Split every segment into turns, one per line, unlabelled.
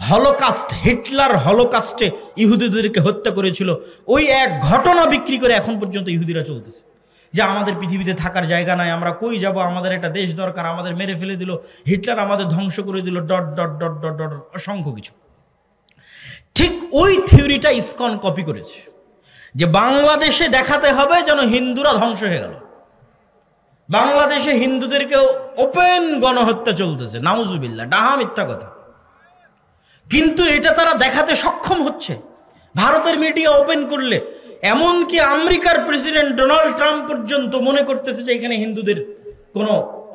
Holocaust, Hitler হলোকাস্টে ইহুদিদেরকে হত্যা করেছিল, ওই এক ঘটনা বিক্রি করে এখন পর্যন্ত ইহুদিরা চলতেছে যে আমাদের পৃথিবীতে থাকার জায়গা নাই, আমরা কই যাব, আমাদের একটা দেশ দরকার, আমাদের মেরে ফেলে দিল, হিটলার আমাদের ধ্বংস করে দিল, dot dot dot dot dot অসংখ্য কিছু। ঠিক ওই থিওরিটা ইসকন কপি করেছে যে বাংলাদেশে দেখাতে হবে যেন হিন্দুরা ধ্বংস হয়ে গেল। বাংলাদেশে হিন্দুদেরকে ওপেন গণহত্যা চলতেছে, নাউজুবিল্লাহ, ডাহা মিথ্যা কথা। কিন্তু এটা তারা দেখাতে সক্ষম হচ্ছে ভারতের মিডিয়া ওপেন করলে। এমনকি আমেরিকার প্রেসিডেন্ট ডোনাল্ড ট্রাম্প পর্যন্ত মনে করতেছে যে এখানে হিন্দুদের কোনো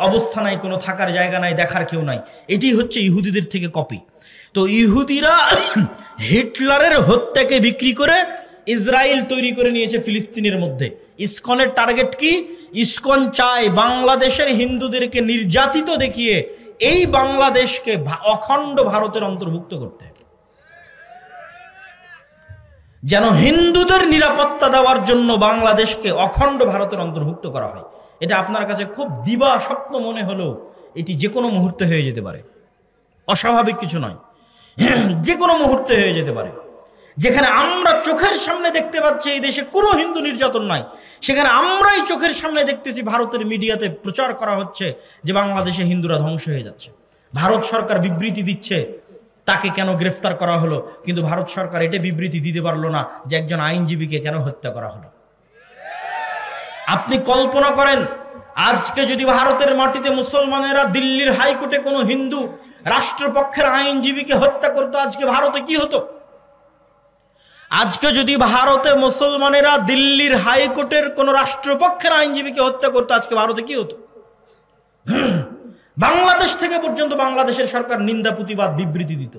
অবস্থা নাই, কোনো থাকার জায়গা নাই, দেখার কেউ নাই। এটি হচ্ছে ইহুদিদের থেকে কপি। তো ইহুদিরা হিটলারের হত্যাকে বিক্রি করে ইসরায়েল তৈরি করে নিয়েছে ফিলিস্তিনের মধ্যে। ইসকনের টার্গেট কি? ইসকন চায় বাংলাদেশের হিন্দুদেরকে নির্যাতিত দেখিয়ে এই বাংলাদেশকে অখণ্ড ভারতের অন্তর্ভুক্ত করতে, যেন হিন্দুদের নিরাপত্তা দেওয়ার জন্য বাংলাদেশকে অখণ্ড ভারতের অন্তর্ভুক্ত করা হয়। এটা আপনার কাছে খুব দিবা স্বপ্ন মনে হলেও এটি যে কোনো মুহূর্তে হয়ে যেতে পারে, অস্বাভাবিক কিছু নয়, যে কোনো মুহূর্তে হয়ে যেতে পারে। যেখানে আমরা চোখের সামনে দেখতে পাচ্ছি এই দেশে কোনো হিন্দু নির্যাতন নাই, সেখানে আমরাই চোখের সামনে দেখতেছি ভারতের মিডিয়াতে প্রচার করা হচ্ছে যে বাংলাদেশে হিন্দুরা ধ্বংস হয়ে যাচ্ছে। ভারত সরকার বিবৃতি দিচ্ছে তাকে কেন গ্রেফতার করা হলো, কিন্তু ভারত সরকার এটা বিবৃতি দিতে পারলো না যে একজন আইনজীবীকে কেন হত্যা করা হলো। আপনি কল্পনা করেন আজকে যদি ভারতের মাটিতে মুসলমানেরা দিল্লির হাইকোর্টে কোনো হিন্দু রাষ্ট্রপক্ষের আইনজীবীকে হত্যা করতো, আজকে ভারতে কি হতো? আজকে যদি ভারতে মুসলমানেরা দিল্লির হাইকোর্টের কোন রাষ্ট্রপক্ষের আইনজীবীকে হত্যা করতো, আজকে ভারতে কি হতো? বাংলাদেশ থেকে পর্যন্ত বাংলাদেশের সরকার নিন্দা প্রতিবাদ বিবৃতি দিত।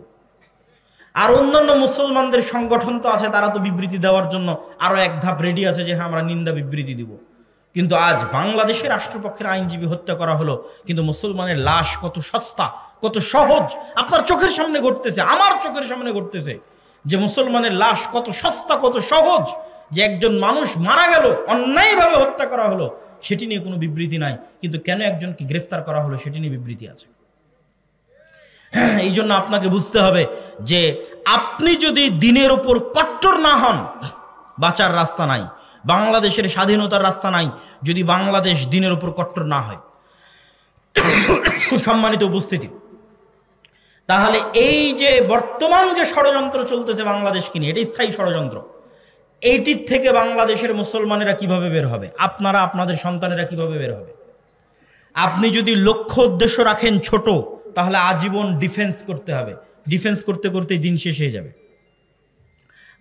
আর অন্যান্য মুসলমানদের সংগঠন তো আছে, তারা তো বিবৃতি দেওয়ার জন্য আরো এক ধাপ রেডি আছে যে হ্যাঁ আমরা নিন্দা বিবৃতি দিব। কিন্তু আজ বাংলাদেশের রাষ্ট্রপক্ষের আইনজীবী হত্যা করা হলো, কিন্তু মুসলমানের লাশ কত সস্তা, কত সহজ আপনার চোখের সামনে ঘটতেছে, আমার চোখের সামনে ঘটতেছে যে মুসলমানের লাশ কত সস্তা, কত সহজ, যে একজন মানুষ মারা গেল, অন্যায়ভাবে হত্যা করা হলো, সেটি নিয়ে কোনো বিবৃতি নাই। কিন্তু কেন একজনকে গ্রেফতার করা হলো সেটি নিয়ে বিবৃতি আছে। এই জন্য আপনাকে বুঝতে হবে যে আপনি যদি দিনের উপর কট্টর না হন, বাঁচার রাস্তা নাই, বাংলাদেশের স্বাধীনতার রাস্তা নাই যদি বাংলাদেশ দিনের উপর কট্টর না হয়। সম্মানিত উপস্থিতি, তাহলে এই যে বর্তমান যে ষড়যন্ত্র চলতেছে বাংলাদেশকে নিয়ে, এটি স্থায়ী ষড়যন্ত্র। এইটির থেকে বাংলাদেশের মুসলমানেরা কিভাবে বের হবে, আপনারা আপনাদের সন্তানেরা কিভাবে বের হবে? আপনি যদি লক্ষ্য উদ্দেশ্য রাখেন ছোট, তাহলে আজীবন ডিফেন্স করতে হবে, ডিফেন্স করতে করতেই দিন শেষ হয়ে যাবে।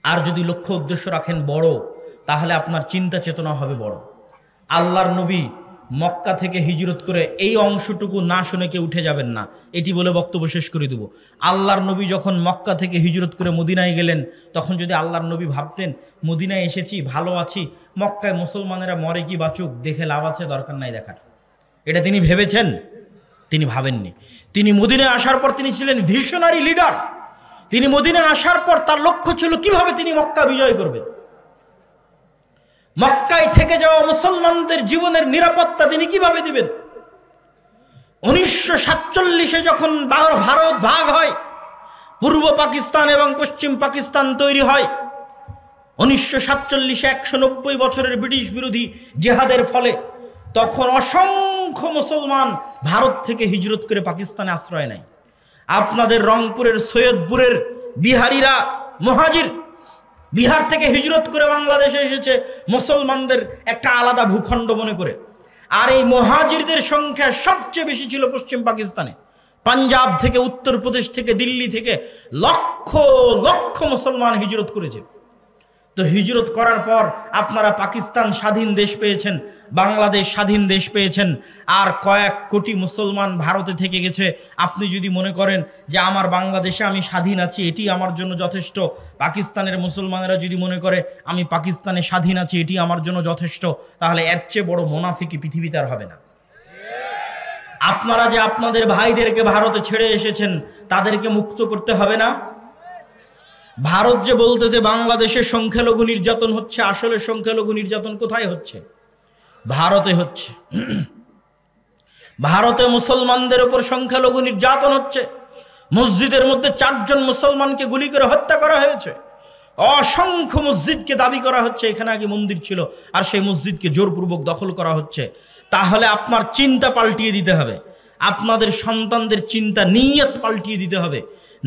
আর যদি লক্ষ্য উদ্দেশ্য রাখেন বড়, তাহলে আপনার চিন্তা চেতনা হবে বড়। আল্লাহর নবী মক্কা থেকে হিজরত করে এই অংশটুকু না শুনে কেউ উঠে যাবেন না, এটি বলে বক্তব্য শেষ করে দেব। আল্লাহর নবী যখন মক্কা থেকে হিজরত করে মদিনায় গেলেন, তখন যদি আল্লাহর নবী ভাবতেন মদিনায় এসেছি, ভালো আছি, মক্কায় মুসলমানেরা মরে কি বাঁচুক, দেখে লাভ আছে, দরকার নাই দেখার, এটা তিনি ভেবেছেন? তিনি ভাবেননি। তিনি মদিনায় আসার পর তিনি ছিলেন ভিশনারি লিডার। তিনি মদিনায় আসার পর তার লক্ষ্য ছিল কিভাবে তিনি মক্কা বিজয় করবেন। মক্কায় থেকে যাওয়া মুসলমানদের জীবনের নিরাপত্তা তিনি কিভাবে দিবেন। 1947-এ যখন ভারত ভাগ হয়, পূর্ব পাকিস্তান এবং পশ্চিম পাকিস্তান তৈরি হয়, 1947-এ 190 বছরের ব্রিটিশ বিরোধী জেহাদের ফলে তখন অসংখ্য মুসলমান ভারত থেকে হিজরত করে পাকিস্তানে আশ্রয় নেয়। আপনাদের রংপুরের সৈয়দপুরের বিহারিরা মুহাজির, বিহার থেকে হিজরত করে বাংলাদেশে এসেছে মুসলমানদের একটা আলাদা ভূখণ্ড মনে করে। আর এই মুহাজিরদের সংখ্যা সবচেয়ে বেশি ছিল পশ্চিম পাকিস্তানে। পাঞ্জাব থেকে, উত্তরপ্রদেশ থেকে, দিল্লি থেকে লক্ষ লক্ষ মুসলমান হিজরত করেছে। তো হিজরত করার পর আপনারা পাকিস্তান স্বাধীন দেশ পেয়েছেন, বাংলাদেশ স্বাধীন দেশ পেয়েছেন, আর কয়েক কোটি মুসলমান ভারতে থেকে গেছে। আপনি যদি মনে করেন যে আমার বাংলাদেশে আমি স্বাধীন আছি, এটি আমার জন্য যথেষ্ট, পাকিস্তানের মুসলমানেরা যদি মনে করে আমি পাকিস্তানে স্বাধীন আছি, এটি আমার জন্য যথেষ্ট, তাহলে এর চেয়ে বড় মুনাফিকি পৃথিবীতে আর হবে না। আপনারা যে আপনাদের ভাইদেরকে ভারতে ছেড়ে এসেছেন, তাদেরকে মুক্ত করতে হবে না? ভারত যে বলতেছে বাংলাদেশের সংখ্যালঘু নির্যাতন হচ্ছে, আসলে সংখ্যালঘু নির্যাতন কোথায় হচ্ছে? ভারতে হচ্ছে। ভারতে মুসলমানদের উপর সংখ্যালঘু নির্যাতন হচ্ছে, মসজিদের মধ্যে 4 জন মুসলমানকে গুলি করে হত্যা করা হয়েছে। অসংখ্য মসজিদকে দাবি করা হচ্ছে এখানে আগে মন্দির ছিল, আর সেই মসজিদকে জোরপূর্বক দখল করা হচ্ছে। তাহলে আপনার চিন্তা পাল্টিয়ে দিতে হবে, আপনাদের সন্তানদের চিন্তা নিয়ত পাল্টিয়ে দিতে হবে।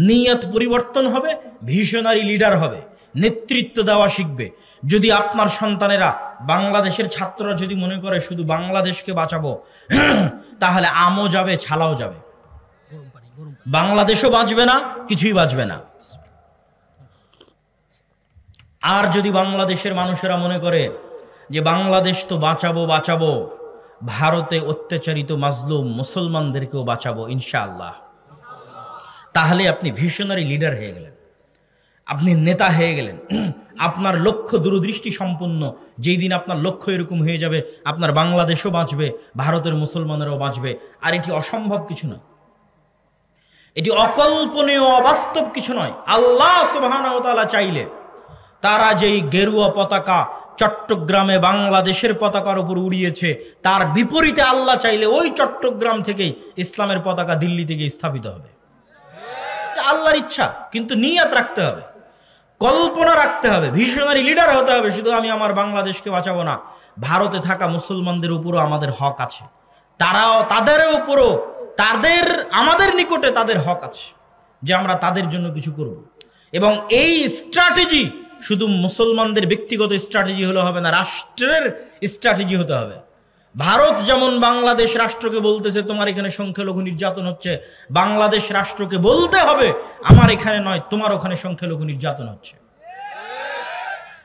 নিয়ত পরিবর্তন হবে, ভিশনারি লিডার হবে, নেতৃত্ব দেওয়া শিখবে। যদি আপনার সন্তানেরা, বাংলাদেশের ছাত্ররা যদি মনে করে শুধু বাংলাদেশকে বাঁচাবো, তাহলে আমও যাবে, ছালাও যাবে, বাংলাদেশও বাঁচবে না, কিছুই বাঁচবে না। আর যদি বাংলাদেশের মানুষেরা মনে করে যে বাংলাদেশ তো বাঁচাবো, ভারতে অত্যাচারিত মাজলুম মুসলমানদেরকেও বাঁচাবো ইনশাআল্লাহ, তাহলে আপনি ভিশনারি লিডার হয়ে গেলেন, আপনি নেতা হয়ে গেলেন। আপনার লক্ষ্য দূরদৃষ্টি সম্পন্ন। যেই দিন আপনার লক্ষ্য এরকম হয়ে যাবে, আপনার বাংলাদেশও বাঁচবে, ভারতের মুসলমানেরাও বাঁচবে। আর এটি অসম্ভব কিছু নয়, এটি অকল্পনীয় অবাস্তব কিছু নয়। আল্লাহ সুবহানাহু ওয়া তাআলা চাইলে তারা যেই গেরুয়া পতাকা চট্টগ্রামে বাংলাদেশের পতাকার উপর উড়িয়েছে, তার বিপরীতে আল্লাহ চাইলে ওই চট্টগ্রাম থেকেই ইসলামের পতাকা দিল্লি থেকে স্থাপিত হবে। আল্লাহর ইচ্ছা, কিন্তু নিয়ত রাখতে হবে, কল্পনা রাখতে হবে, ভিশনারি লিডার হতে হবে। শুধু আমি আমার বাংলাদেশকে বাঁচাবো না, ভারতে থাকা মুসলমানদের উপরও আমাদের হক আছে, তারাও তাদের উপরও আমাদের নিকটে তাদের হক আছে যে আমরা তাদের জন্য কিছু করব। এবং এই স্ট্র্যাটেজি শুধু মুসলমানদের ব্যক্তিগত স্ট্র্যাটেজি হলে হবে না, রাষ্ট্রের স্ট্র্যাটেজি হতে হবে। ভারত যেমন বাংলাদেশ রাষ্ট্রকে বলতেছে তোমার এখানে সংখ্যালঘু নির্যাতন হচ্ছে, বাংলাদেশ রাষ্ট্রকে বলতে হবে আমার এখানে নয়, তোমার ওখানে সংখ্যালঘু নির্যাতন হচ্ছে।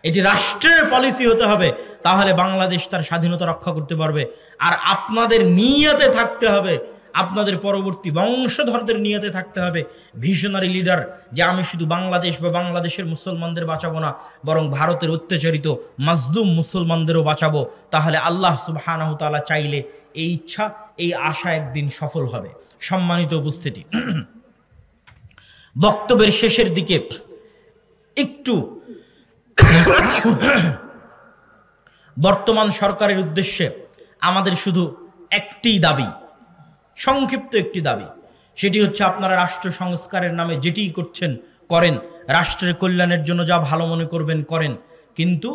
এটি রাষ্ট্রের পলিসি হতে হবে, তাহলে বাংলাদেশ তার স্বাধীনতা রক্ষা করতে পারবে। আর আপনাদের নিয়তে থাকতে হবে, আপনাদের পরবর্তী বংশধরদের নিয়তে থাকতে হবে ভিশনারি লিডার, যে আমি শুধু বাংলাদেশ বা বাংলাদেশের মুসলমানদের বাঁচাবো না, বরং ভারতের অত্যাচারিত মাজলুম মুসলমানদেরও বাঁচাবো। তাহলে আল্লাহ সুবহানাহু তাআলা চাইলে এই ইচ্ছা, এই আশা একদিন সফল হবে। সম্মানিত উপস্থিতি, বক্তব্যের শেষের দিকে একটু বর্তমান সরকারের উদ্দেশ্যে আমাদের শুধু একটি দাবি, সংক্ষিপ্ত একটি দাবি, সেটি হচ্ছে আপনারা রাষ্ট্র সংস্কারের নামে যেটি করছেন করেন, রাষ্ট্রের কল্যাণের জন্য যা ভালো মনে করবেন করেন, কিন্তু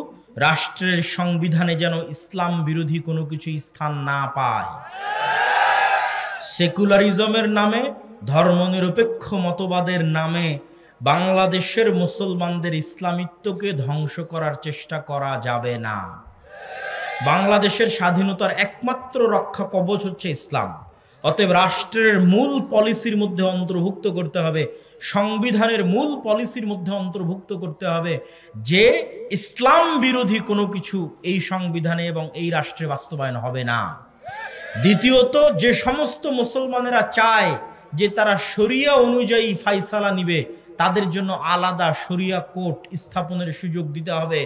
রাষ্ট্রের সংবিধানে যেন ইসলাম বিরোধী কোনো কিছু স্থান না পায়। সেকুলারিজমের নামে, ধর্মনিরপেক্ষ মতবাদের নামে বাংলাদেশের মুসলমানদের ইসলামিত্বকে ধ্বংস করার চেষ্টা করা যাবে না। বাংলাদেশের স্বাধীনতার একমাত্র রক্ষা কবচ হচ্ছে ইসলাম। অতএব রাষ্ট্রের মূল পলিসির মধ্যে অন্তর্ভুক্ত করতে হবে, সংবিধানের মূল পলিসির মধ্যে অন্তর্ভুক্ত করতে হবে যে ইসলাম বিরোধী কোনো কিছু এই সংবিধানে এবং এই রাষ্ট্রে বাস্তবায়ন হবে না। দ্বিতীয়ত, যে সমস্ত মুসলমানেরা চায় যে তারা শরিয়া অনুযায়ী ফাইসালা নিবে, তাদের জন্য আলাদা শরিয়া কোর্ট স্থাপনের সুযোগ দিতে হবে।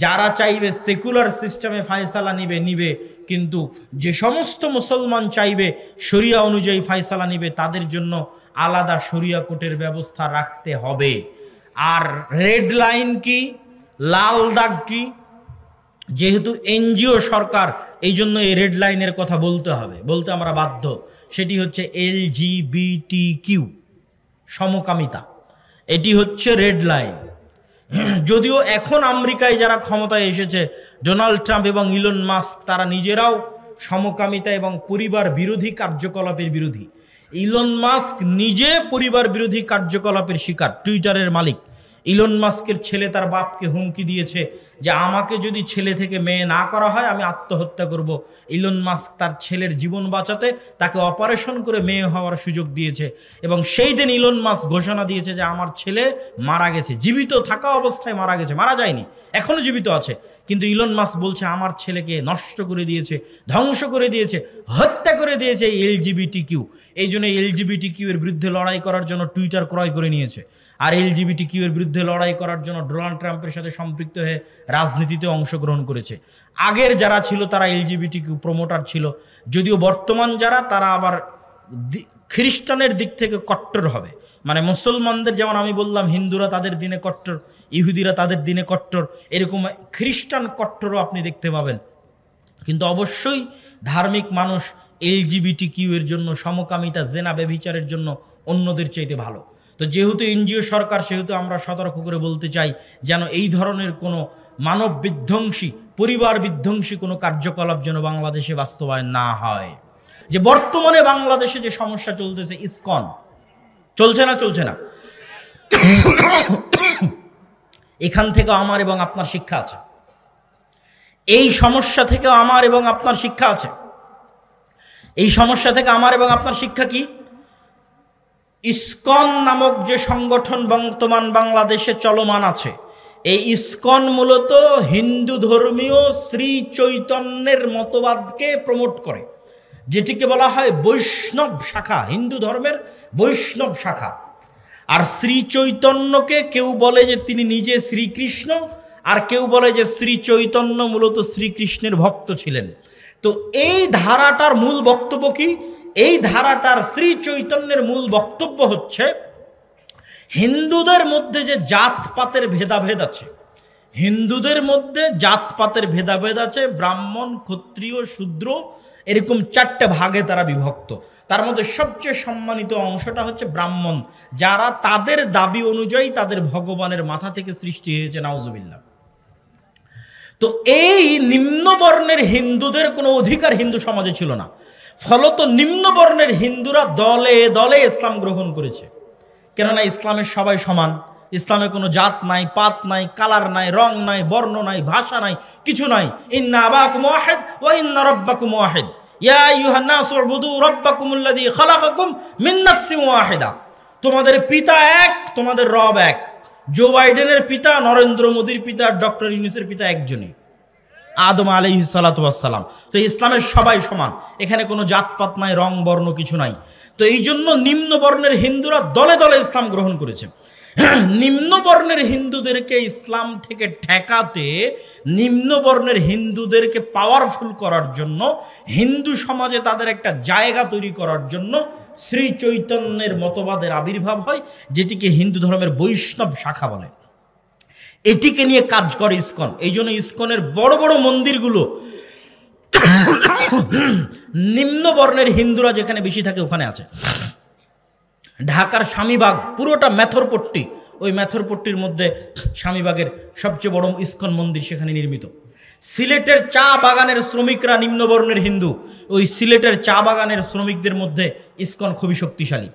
যারা চাইবে সেকুলার সিস্টেমে ফায়সালা নিবে, কিন্তু যে সমস্ত মুসলমান চাইবে শরিয়া অনুযায়ী ফায়সালা নিবে, তাদের জন্য আলাদা শরিয়া কোর্টের ব্যবস্থা রাখতে হবে। আর রেড লাইন কি, লাল দাগ কি? যেহেতু এনজিও সরকার, এই জন্য এই রেড লাইনের কথা বলতে আমরা বাধ্য। সেটি হচ্ছে LGBTQ, সমকামিতা, এটি হচ্ছে রেড লাইন। যদিও এখন আমেরিকায় যারা ক্ষমতায় এসেছে, ডোনাল্ড ট্রাম্প এবং ইলন মাস্ক, তারা নিজেরাও সমকামিতা এবং পরিবার বিরোধী কার্যকলাপের বিরোধী। ইলন মাস্ক নিজে পরিবার বিরোধী কার্যকলাপের শিকার, টুইটারের মালিক। ইলন মাস্কের ছেলে তার বাপকে হুমকি দিয়েছে যে আমাকে যদি ছেলে থেকে মেয়ে না করা হয় আমি আত্মহত্যা করব। ইলন মাস্ক তার ছেলের জীবন বাঁচাতে তাকে অপারেশন করে মেয়ে হওয়ার সুযোগ দিয়েছে, এবং সেই দিন ইলন মাস্ক ঘোষণা দিয়েছে যে আমার ছেলে মারা গেছে, জীবিত থাকা অবস্থায় মারা গেছে, মারা যায়নি, এখনো জীবিত আছে। কিন্তু ইলন মাস্ক বলছে আমার ছেলেকে নষ্ট করে দিয়েছে, ধ্বংস করে দিয়েছে, হত্যা করে দিয়েছে LGBTQ। এই জন্য LGBTQ এর বিরুদ্ধে লড়াই করার জন্য টুইটার ক্রয় করে নিয়েছে। আর LGBTQ এর বিরুদ্ধে লড়াই করার জন্য ডোনাল্ড ট্রাম্পের সাথে সম্পৃক্ত হয়ে রাজনীতিতে অংশগ্রহণ করেছে। আগের যারা ছিল তারা LGBTQ প্রমোটার ছিল, যদিও বর্তমান যারা তারা আবার খ্রিস্টানের দিক থেকে কট্টর হবে। মানে মুসলমানদের যেমন আমি বললাম হিন্দুরা তাদের দিনে কট্টর, ইহুদিরা তাদের দিনে কট্টর, এরকম খ্রিস্টান কট্টরও আপনি দেখতে পাবেন। কিন্তু অবশ্যই ধার্মিক মানুষ LGBTQ এর জন্য, সমকামিতা, জেনা, ব্যভিচারের জন্য অন্যদের চাইতে ভালো। তো যেহেতু এনজিও সরকার, সেহেতু আমরা সতর্ক করে বলতে চাই যেন এই ধরনের কোনো মানব বিধ্বংসী, পরিবার বিধ্বংসী কোনো কার্যকলাপ যেন বাংলাদেশে বাস্তবায়ন না হয়। যে বর্তমানে বাংলাদেশে যে সমস্যা চলতেছে, ইসকন চলছে না, এখান থেকেও আমার এবং আপনার শিক্ষা আছে। এই সমস্যা থেকেও আমার এবং আপনার শিক্ষা আছে। এই সমস্যা থেকে আমার এবং আপনার শিক্ষা কি? ইসকন নামক যে সংগঠন বর্তমান বাংলাদেশে চলমান আছে, এই ইসকন মূলত হিন্দু ধর্মীয় শ্রী চৈতন্যের মতবাদকে প্রমোট করে, যেটিকে বলা হয় বৈষ্ণব শাখা, হিন্দু ধর্মের বৈষ্ণব শাখা। আর শ্রী চৈতন্যকে কেউ বলে যে তিনি নিজে শ্রীকৃষ্ণ, আর কেউ বলে যে শ্রী চৈতন্য মূলত শ্রীকৃষ্ণের ভক্ত ছিলেন। তো এই ধারাটার মূল বক্তব্য কি? এই ধারাটার শ্রী চৈতন্যের মূল বক্তব্য হচ্ছে হিন্দুদের মধ্যে যে জাতপাতের ভেদাভেদ আছে, হিন্দুদের মধ্যে জাতপাতের ভেদাভেদ আছে, ব্রাহ্মণ, ক্ষত্রিয়, শূদ্র, এরকম 4টে ভাগে তারা বিভক্ত। তার মধ্যে সবচেয়ে সম্মানিত অংশটা হচ্ছে ব্রাহ্মণ, যারা তাদের দাবি অনুযায়ী তাদের ভগবানের মাথা থেকে সৃষ্টি হয়েছে, নাউজুবিল্লাহ। তো এই নিম্নবর্ণের হিন্দুদের কোনো অধিকার হিন্দু সমাজে ছিল না, ফলত নিম্নবর্ণের হিন্দুরা দলে দলে ইসলাম গ্রহণ করেছে। কেননা ইসলামের সবাই সমান, ইসলামে কোনো জাত নাই, পাত নাই, কালার নাই, রং নাই, বর্ণ নাই, ভাষা নাই, কিছু নাই। ইন্না আবাকুম ওয়াহিদ ওয়া ইন্না রাব্বাকুম ওয়াহিদ ইয়া আইয়ুহান নাসু উবুদু রাব্বাকুমুল্লাযী খালাকাকুম মিন নাফসিন ওয়াহিদা। তোমাদের পিতা এক, তোমাদের রব এক। জো বাইডেনের পিতা, নরেন্দ্র মোদীর পিতা, ডক্টর ইউনূসের পিতা একজনই, আদম আলাইহিস সালাতু ওয়াস সালাম। তো ইসলামের সবাই সমান, এখানে কোনো জাতপাত নাই, রং বর্ণ কিছু নাই। তো এই জন্য নিম্ন বর্ণের হিন্দুরা দলে দলে ইসলাম গ্রহণ করেছে। নিম্ন বর্ণের হিন্দুদেরকে ইসলাম থেকে ঠেকাতে, নিম্ন বর্ণের হিন্দুদেরকে পাওয়ারফুল করার জন্য, হিন্দু সমাজে তাদের একটা জায়গা তৈরি করার জন্য শ্রী চৈতন্যের মতবাদের আবির্ভাব হয়, যেটিকে হিন্দু ধর্মের বৈষ্ণব শাখা বলে। এটিকে নিয়ে কাজ করে ইসকন। এই জন্য ইসকনের বড় বড় মন্দিরগুলো নিম্ন বর্ণের হিন্দুরা যেখানে বেশি থাকে ওখানে আছে। ঢাকার স্বামীবাগ পুরোটা মেথরপট্টি, ওই মেথরপট্টির মধ্যে স্বামীবাগের সবচেয়ে বড় ইসকন মন্দির সেখানে নির্মিত। সিলেটের চা বাগানের শ্রমিকরা নিম্নবর্ণের হিন্দু, ওই সিলেটের চা বাগানের শ্রমিকদের মধ্যে ইসকন খুবই শক্তিশালী।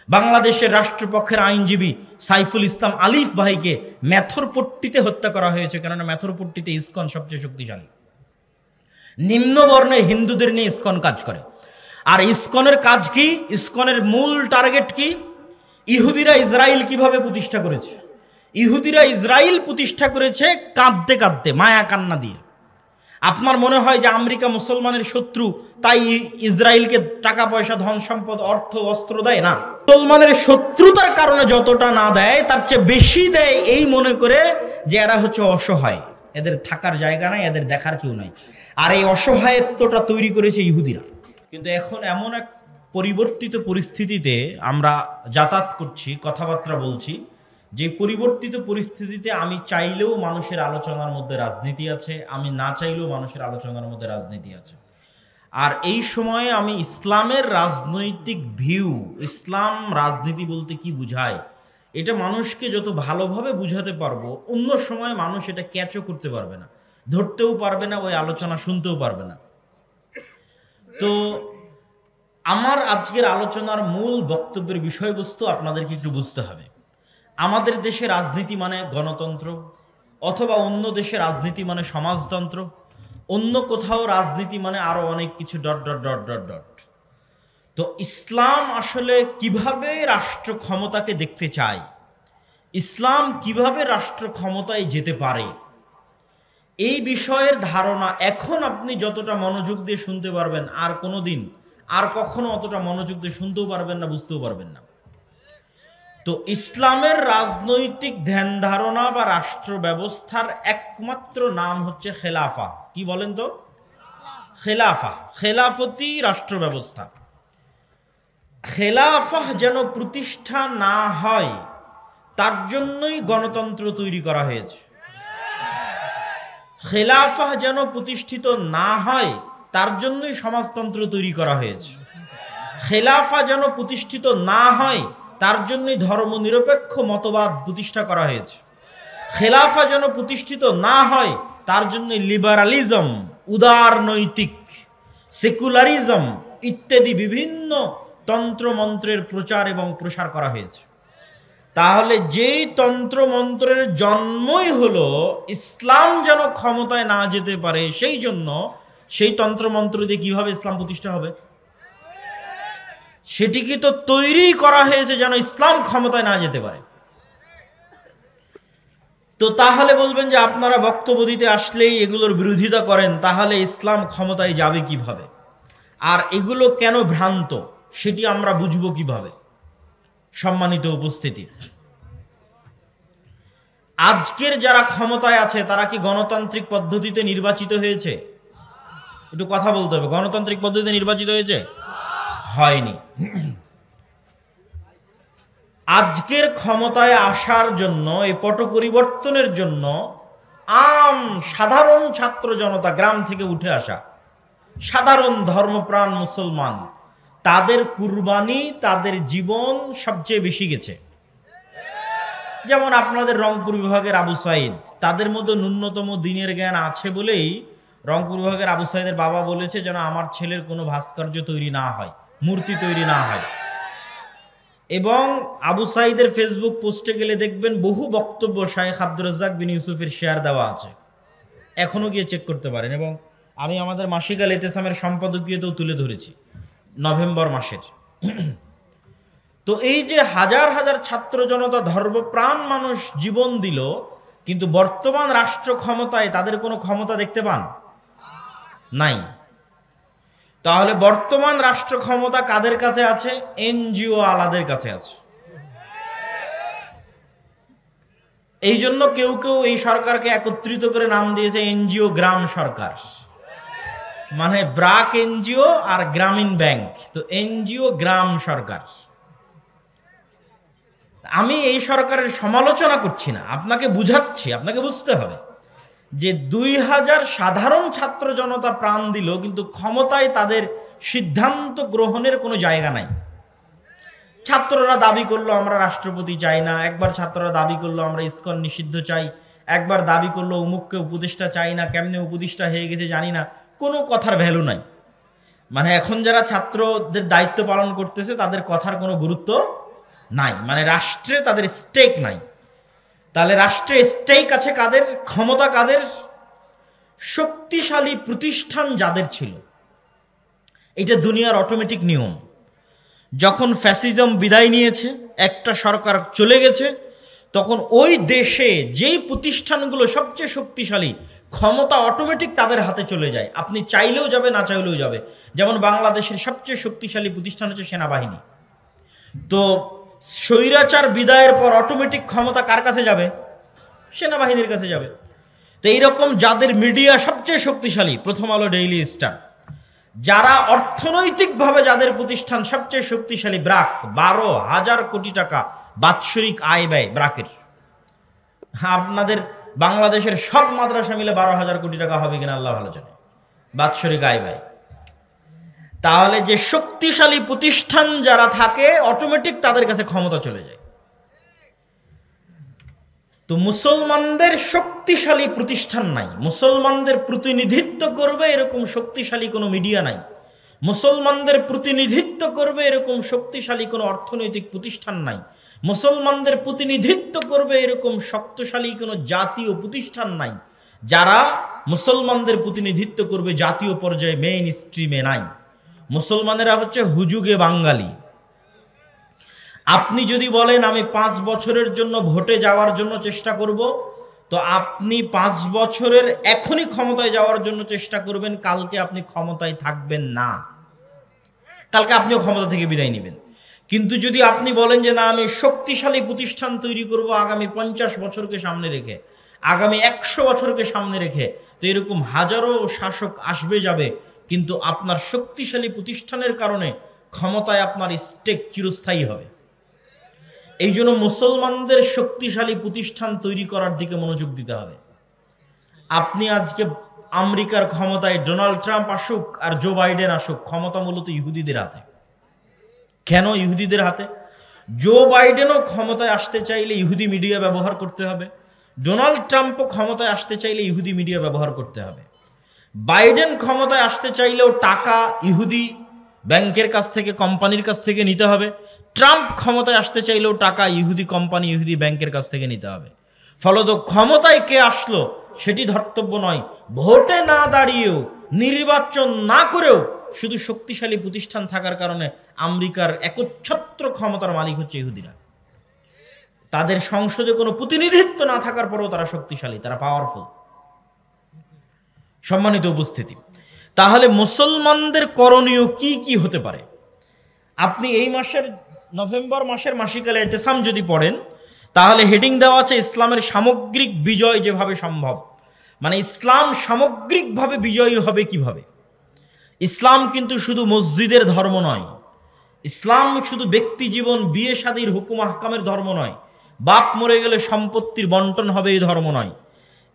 বাংলাদেশের রাষ্ট্রপক্ষের আইনজীবী সাইফুল ইসলাম আলিফ ভাইকে মেথরপট্টিতে হত্যা করা হয়েছে, কেননা মেথরপট্টিতে ইসকন সবচেয়ে শক্তিশালী। নিম্নবর্ণের হিন্দুদের নিয়ে ইসকন কাজ করে। আর ইসকনের কাজ কি? ইসকনের মূল টার্গেট কি? ইহুদিরা ইসরায়েল কিভাবে প্রতিষ্ঠা করেছে? ইহুদিরা ইসরায়েল প্রতিষ্ঠা করেছে কাঁদতে কাঁদতে, মায়া কান্না দিয়ে। আপনার মনে হয় যে আমেরিকা মুসলমানের শত্রু, তাই ইসরায়েলকে টাকা পয়সা, ধন সম্পদ, অর্থ, অস্ত্র দেয় না। মুসলমানের শত্রুতার কারণে যতটা না দেয়, তার চেয়ে বেশি দেয় এই মনে করে যে এরা হচ্ছে অসহায়, এদের থাকার জায়গা নাই, এদের দেখার কেউ নাই। আর এই অসহায়ত্বটা তৈরি করেছে ইহুদিরা। কিন্তু এখন এমন এক পরিবর্তিত পরিস্থিতিতে আমরা যাতায়াত করছি, কথাবার্তা বলছি, যে পরিবর্তিত পরিস্থিতিতে আমি চাইলেও মানুষের আলোচনার মধ্যে রাজনীতি আছে, আমি না চাইলেও মানুষের আলোচনার মধ্যে রাজনীতি আছে। আর এই সময়ে আমি ইসলামের রাজনৈতিক ভিউ, ইসলাম রাজনীতি বলতে কি বুঝায়, এটা মানুষকে যত ভালোভাবে বুঝাতে পারবো, অন্য সময় মানুষ এটা ক্যাচও করতে পারবে না, ধরতেও পারবে না, ওই আলোচনা শুনতেও পারবে না। তো আমার আজকের আলোচনার মূল বক্তব্যের বিষয়বস্তু আপনাদেরকে একটু বুঝতে হবে। আমাদের দেশে রাজনীতি মানে গণতন্ত্র, অথবা অন্য দেশে রাজনীতি মানে সমাজতন্ত্র, অন্য কোথাও রাজনীতি মানে আরো অনেক কিছু dot dot dot dot dot. তো ইসলাম আসলে কিভাবে রাষ্ট্র ক্ষমতাকে দেখতে চায়, ইসলাম কিভাবে রাষ্ট্র ক্ষমতায় যেতে পারে, এই বিষয়ের ধারণা এখন আপনি যতটা মনোযোগ দিয়ে শুনতে পারবেন, আর কোনোদিন আর কখনো অতটা মনোযোগ দিয়ে শুনতেও পারবেন না, বুঝতেও পারবেন না। তো ইসলামের রাজনৈতিক ধ্যান ধারণা বা রাষ্ট্র ব্যবস্থার একমাত্র নাম হচ্ছে খেলাফা। কি বলেন তো? খেলাফা, খেলাফতি রাষ্ট্র ব্যবস্থা। খেলাফা যেন প্রতিষ্ঠা না হয় তার জন্যই গণতন্ত্র তৈরি করা হয়েছে। খেলাফা যেন প্রতিষ্ঠিত না হয় তার জন্যই সমাজতন্ত্র তৈরি করা হয়েছে। খেলাফা যেন প্রতিষ্ঠিত না হয় তার জন্যই ধর্মনিরপেক্ষ মতবাদ প্রতিষ্ঠা করা হয়েছে। খেলাফা যেন প্রতিষ্ঠিত না হয় তার জন্য লিবারালিজম, উদারনৈতিক, সেকুলারিজম ইত্যাদি বিভিন্ন তন্ত্রমন্ত্রের প্রচার এবং প্রসার করা হয়েছে। তাহলে যেই তন্ত্রমন্ত্রের জন্মই হলো ইসলাম যেন ক্ষমতায় না যেতে পারে, সেই জন্য সেই তন্ত্রমন্ত্র দিয়ে কিভাবে ইসলাম প্রতিষ্ঠা হবে? সেটিকে তো তৈরি করা হয়েছে যেন ইসলাম ক্ষমতায় না যেতে পারে। তো তাহলে বলবেন যে আপনারা বক্তব্য দিতে আসলেই এগুলোর বিরোধিতা করেন, তাহলে ইসলাম ক্ষমতায় যাবে কিভাবে? আর এগুলো কেন ভ্রান্ত সেটি আমরা বুঝবো কিভাবে? সম্মানিত উপস্থিতি, আজকের যারা ক্ষমতায় আছে তারা কি গণতান্ত্রিক পদ্ধতিতে নির্বাচিত হয়েছে? একটু কথা বলতে হবে। গণতান্ত্রিক পদ্ধতিতে নির্বাচিত হয়েছে? হয়নি। আজকের ক্ষমতায় আসার জন্য, এই পট পরিবর্তনের জন্য সাধারণ ছাত্র জনতা, গ্রাম থেকে উঠে আসা সাধারণ ধর্মপ্রাণ মুসলমান, তাদের কুরবানি, তাদের জীবন সবচেয়ে বেশি গেছে। যেমন আপনাদের রংপুর বিভাগের আবু সাইদ, তাদের মধ্যে ন্যূনতম দিনের জ্ঞান আছে বলেই রংপুর বিভাগের আবু সাইদের বাবা বলেছে যেন আমার ছেলের কোনো ভাস্কর্য তৈরি না হয়, মূর্তি তৈরি না হয়। এবং আবু সাইদের ফেসবুক পোস্টে গেলে দেখবেন বহু বক্তব্য শায়েখ আব্দুর রাজ্জাক বিন ইউসুফের শেয়ার দেওয়া আছে, এখনো গিয়ে চেক করতে পারেন। এবং আমি আমাদের মাসিক আল ইতিসামের সম্পাদকীয়তেও তুলে ধরেছি নভেম্বর মাসের। তো এই যে হাজার হাজার ছাত্র জনতা, ধর্মপ্রাণ মানুষ জীবন দিল, কিন্তু বর্তমান রাষ্ট্র ক্ষমতায় তাদের কোনো ক্ষমতা দেখতে পান নাই। তাহলে বর্তমান রাষ্ট্র ক্ষমতা কাদের কাছে আছে? এনজিও আলাদের কাছে আছে। এই জন্য কেউ কেউ এই সরকারকে একত্রিত করে নাম দিয়েছে এনজিও গ্রাম সরকার, মানে ব্রাক এনজিও আর গ্রামীণ ব্যাংক, তো এনজিও গ্রাম সরকার। আমি এই সরকারের সমালোচনা করছি না, আপনাকে বুঝাচ্ছি, আপনাকে বুঝতে হবে যে 2000 সাধারণ ছাত্র জনতা প্রাণ দিল, কিন্তু ক্ষমতায় তাদের সিদ্ধান্ত গ্রহণের কোনো জায়গা নাই। ছাত্ররা দাবি করলো আমরা রাষ্ট্রপতি চাই না, একবার ছাত্ররা দাবি করলো আমরা ইসকন নিষিদ্ধ চাই, একবার দাবি করলো অমুককে উপদেষ্টা চাই না, কেমনে উপদেষ্টা হয়ে গেছে জানি না, কোনো কথার ভ্যালু নাই। মানে এখন যারা ছাত্রদের দায়িত্ব পালন করতেছে তাদের কথার কোনো গুরুত্ব নাই, মানে রাষ্ট্রে তাদের স্টেক নাই। তাহলে রাষ্ট্রে স্টেক আছে কাদের? ক্ষমতা কাদের? শক্তিশালী প্রতিষ্ঠান যাদের ছিল। এটা দুনিয়ার অটোমেটিক নিয়ম। যখন ফ্যাসিজম বিদায় নিয়েছে, একটা সরকার চলে গেছে, তখন ওই দেশে যেই প্রতিষ্ঠানগুলো সবচেয়ে শক্তিশালী, ক্ষমতা অটোমেটিক তাদের হাতে চলে যায়। আপনি চাইলেও যাবে, না চাইলেও যাবে। যেমন বাংলাদেশের সবচেয়ে শক্তিশালী প্রতিষ্ঠান হচ্ছে সেনাবাহিনী। তো স্বৈরাচার বিদায়ের পর অটোমেটিক ক্ষমতা কার কাছে যাবে? সেনাবাহিনীর কাছে যাবে। তো এইরকম যাদের মিডিয়া সবচেয়ে শক্তিশালী, প্রথম আলো, ডেইলি স্টার, যারা অর্থনৈতিকভাবে যাদের প্রতিষ্ঠান সবচেয়ে শক্তিশালী, ব্রাক, 12,000 কোটি টাকা বাৎসরিক আয় ব্যয় ব্রাকের। হ্যাঁ, আপনাদের বাংলাদেশের সব মাদ্রাসা মিলে 12,000 কোটি টাকা হবে কিনা আল্লাহ ভালো জানে, বাৎসরিক আয় ব্যয়। তাহলে যে শক্তিশালী প্রতিষ্ঠান যারা থাকে, অটোমেটিক তাদের কাছে ক্ষমতা চলে যায়। তো মুসলমানদের শক্তিশালী প্রতিষ্ঠান নাই, মুসলমানদের প্রতিনিধিত্ব করবে এরকম শক্তিশালী কোনো মিডিয়া নাই, মুসলমানদের প্রতিনিধিত্ব করবে এরকম শক্তিশালী কোনো অর্থনৈতিক প্রতিষ্ঠান নাই, মুসলমানদের প্রতিনিধিত্ব করবে এরকম শক্তিশালী কোনো জাতীয় প্রতিষ্ঠান নাই, যারা মুসলমানদের প্রতিনিধিত্ব করবে জাতীয় পর্যায়ে, মেইন স্ট্রিমে নাই। মুসলমানেরা হচ্ছে হুজুগে বাঙালি। আপনি যদি বলেন আমি 5 বছরের জন্য ভোটে যাওয়ার জন্য চেষ্টা করব, তো আপনি 5 বছরের এখনই ক্ষমতায় যাওয়ার জন্য চেষ্টা করবেন, কালকে আপনি ক্ষমতায় থাকবেন না, কালকে আপনিও ক্ষমতা থেকে বিদায় নেবেন। কিন্তু যদি আপনি বলেন যে না, আমি শক্তিশালী প্রতিষ্ঠান তৈরি করব আগামী 50 বছরকে সামনে রেখে, আগামী 100 বছরকে সামনে রেখে, তো এরকম হাজারো শাসক আসবে যাবে, কিন্তু আপনার শক্তিশালী প্রতিষ্ঠানের কারণে ক্ষমতায় আপনার স্টেক চিরস্থায়ী হবে। এই জন্য মুসলমানদের শক্তিশালী প্রতিষ্ঠান তৈরি করার দিকে মনোযোগ দিতে হবে। আপনি আজকে আমেরিকার ক্ষমতায় ডোনাল্ড ট্রাম্প আসুক আর জো বাইডেন আসুক, ক্ষমতা মূলত ইহুদিদের হাতে। কেন ইহুদিদের হাতে? জো বাইডেনও ক্ষমতায় আসতে চাইলে ইহুদি মিডিয়া ব্যবহার করতে হবে, ডোনাল্ড ট্রাম্পও ক্ষমতায় আসতে চাইলে ইহুদি মিডিয়া ব্যবহার করতে হবে। বাইডেন ক্ষমতায় আসতে চাইলেও টাকা ইহুদি ব্যাংকের কাছ থেকে, কোম্পানির কাছ থেকে নিতে হবে। ট্রাম্প ক্ষমতায় আসতে চাইলেও টাকা ইহুদি কোম্পানি, ইহুদি ব্যাংকের কাছ থেকে নিতে হবে। ফলত ক্ষমতায় কে আসলো সেটি ধর্তব্য নয়। ভোটে না দাঁড়িয়েও, নির্বাচন না করেও শুধু শক্তিশালী প্রতিষ্ঠান থাকার কারণে আমেরিকার একচ্ছত্র ক্ষমতার মালিক হচ্ছে ইহুদিরা। তাদের সংসদে কোনো প্রতিনিধিত্ব না থাকার পরেও তারা শক্তিশালী, তারা পাওয়ারফুল। সম্মানিত উপস্থিতি, তাহলে মুসলমানদের করণীয় কি কি হতে পারে? আপনি এই মাসের নভেম্বর মাসের মাসিকালে ইতিসাম যদি পড়েন, তাহলে হেডিং দেওয়া আছে ইসলামের সামগ্রিক বিজয় যেভাবে সম্ভব। মানে ইসলাম সামগ্রিকভাবে বিজয়ী হবে কিভাবে। ইসলাম কিন্তু শুধু মসজিদের ধর্ম নয়, ইসলাম শুধু ব্যক্তি জীবন, বিয়ে শাদীর হুকুম আহকামের ধর্ম নয়, বাপ মরে গেলে সম্পত্তির বন্টন হবে এই ধর্ম নয়।